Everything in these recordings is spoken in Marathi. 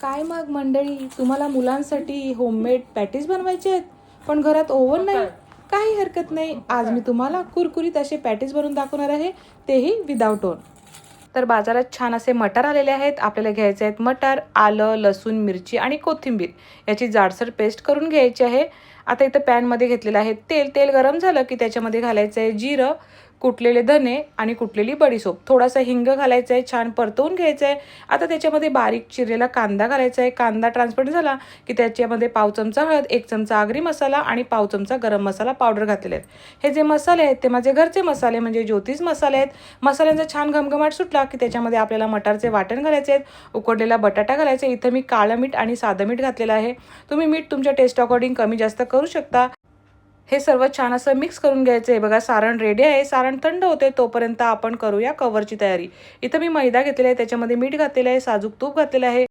काय मग मंडळी, तुम्हाला मुलांसाठी होममेड पॅटीस बनवायचे आहेत पण घरात ओव्हन नाही? काही हरकत नाही, आज मी तुम्हाला कुरकुरीत असे पॅटीस बनवून दाखवणार आहे, तेही विदाउट ओव्हन. तर बाजारात छान असे मटार आलेले आहेत. आपल्याला घ्यायचे आहेत मटार, आलं, लसूण, मिरची आणि कोथिंबीर याची जाडसर पेस्ट करून घ्यायची आहे. आता इथं पॅनमध्ये घेतलेलं आहे तेल. तेल गरम झालं की त्याच्यामध्ये घालायचं आहे जिरं, कुटलेले धने आणि कुटलेली बडीशोप, थोडासा हिंग घालायचा आहे, छान परतवून घ्यायचं आहे. आता त्याच्यामध्ये बारीक चिरलेला कांदा घालायचा आहे. कांदा ट्रान्सपरंट झाला की त्याच्यामध्ये पाव चमचा हळद, 1 चमचा आगरी मसाला आणि पाव चमचा गरम मसाला पावडर घातलेले आहेत. हे जे मसाले आहेत ते माझे घरचे मसाले म्हणजे ज्योतिष मसाले आहेत. मसाल्यांचा छान घमघमाट सुटला की त्याच्यामध्ये आपल्याला मटारचे वाटण घालायचे आहेत, उकडलेला बटाटा घालायचा. इथं मी काळं मीठ आणि साधं मीठ घातलेलं आहे. तुम्ही मीठ तुमच्या टेस्ट अकॉर्डिंग कमी जास्त करू शकता. हे सर्व छान असं मिक्स करून घ्यायचं आहे. बघा सारण रेडी आहे. सारण थंड होते तोपर्यंत आपण करूया कवरची तयारी. इथं मी मैदा घेतलेला आहे, त्याच्यामध्ये मीठ घातलेलं आहे, साजूक तूप घातलेलं आहे.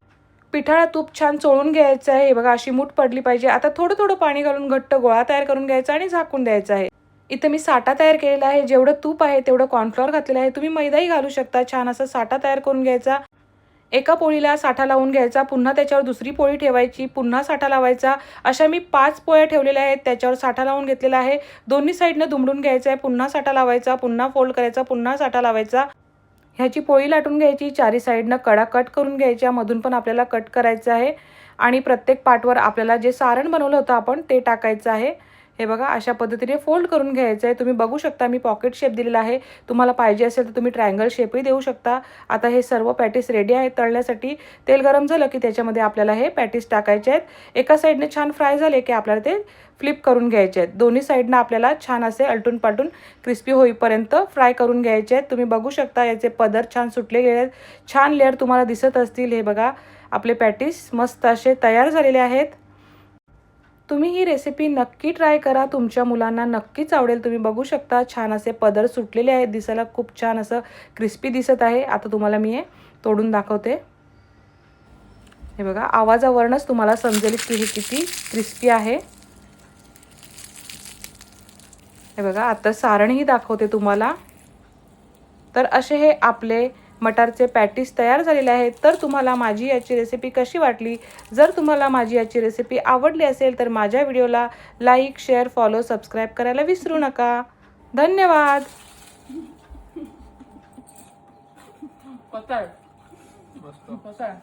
पिठाळा तूप छान चोळून घ्यायचं आहे. बघा अशी मूठ पडली पाहिजे. आता थोडं थोडं पाणी घालून घट्ट गोळा तयार करून घ्यायचा आणि झाकून द्यायचं आहे. इथं मी साठा तयार केलेला आहे. जेवढं तूप आहे तेवढं कॉर्नफ्लॉवर घातलेलं आहे. तुम्ही मैदाही घालू शकता. छान असा साठा तयार करून घ्यायचा. एका पोळीला साठा लावून घ्यायचा, पुन्हा त्याच्यावर दुसरी पोळी ठेवायची, पुन्हा साठा लावायचा. अशा मी 5 पोळ्या ठेवलेल्या आहेत, त्याच्यावर साठा लावून घेतलेला आहे. दोन्ही साईडनं दुमडून घ्यायचं आहे, पुन्हा साठा लावायचा, पुन्हा फोल्ड करायचा, पुन्हा साठा लावायचा. ह्याची पोळी लाटून घ्यायची. चारी साईडनं कडा कट करून घ्यायच्या, मधून पण आपल्याला कट करायचं आहे. आणि प्रत्येक पार्टवर आपल्याला जे सारण बनवलं होतं आपण ते टाकायचं आहे. हे बघा अशा पद्धतीने फोल्ड करून घ्यायचं आहे. तुम्ही बघू शकता मी पॉकेट शेप दिलेला आहे. तुम्हाला पाहिजे असेल तर तुम्ही ट्रायंगल शेपही देऊ शकता. आता हे सर्व पॅटीस रेडी आहेत तळण्यासाठी. तेल गरम झालं की त्याच्यामध्ये आपल्याला हे पॅटीस टाकायचे आहेत. एका साईडने छान फ्राय झाले की आपल्याला ते फ्लिप करून घ्यायचे आहेत. दोन्ही साईडनं आपल्याला छान असे अलटून पालटून क्रिस्पी होईपर्यंत फ्राय करून घ्यायचे आहेत. तुम्ही बघू शकता याचे पदर छान सुटले गेले आहेत. छान लेअर तुम्हाला दिसत असतील. हे बघा आपले पॅटीस मस्त असे तयार झालेले आहेत. तुम्ही ही रेसिपी नक्की ट्राय करा. तुमच्या मुलांना नक्कीच आवडेल. तुम्ही बघू शकता छान असे पदर सुटलेले आहेत. दिसायला खूप छान असं क्रिस्पी दिसत आहे. आता तुम्हाला मी हे तोडून दाखवते. हे बघा आवाजावरूनच तुम्हाला समजेल की हे किती क्रिस्पी आहे. हे बघा आता सारणही दाखवते तुम्हाला. तर असे हे आपले मटारचे पॅटीस तयार झालेले आहेत. तर तुम्हाला माझी याची रेसिपी कशी वाटली? जर तुम्हाला माझी याची रेसिपी आवडली असेल तर माझ्या व्हिडिओला लाईक, शेअर, फॉलो, सबस्क्राईब करायला विसरू नका. धन्यवाद. पता है, पता है।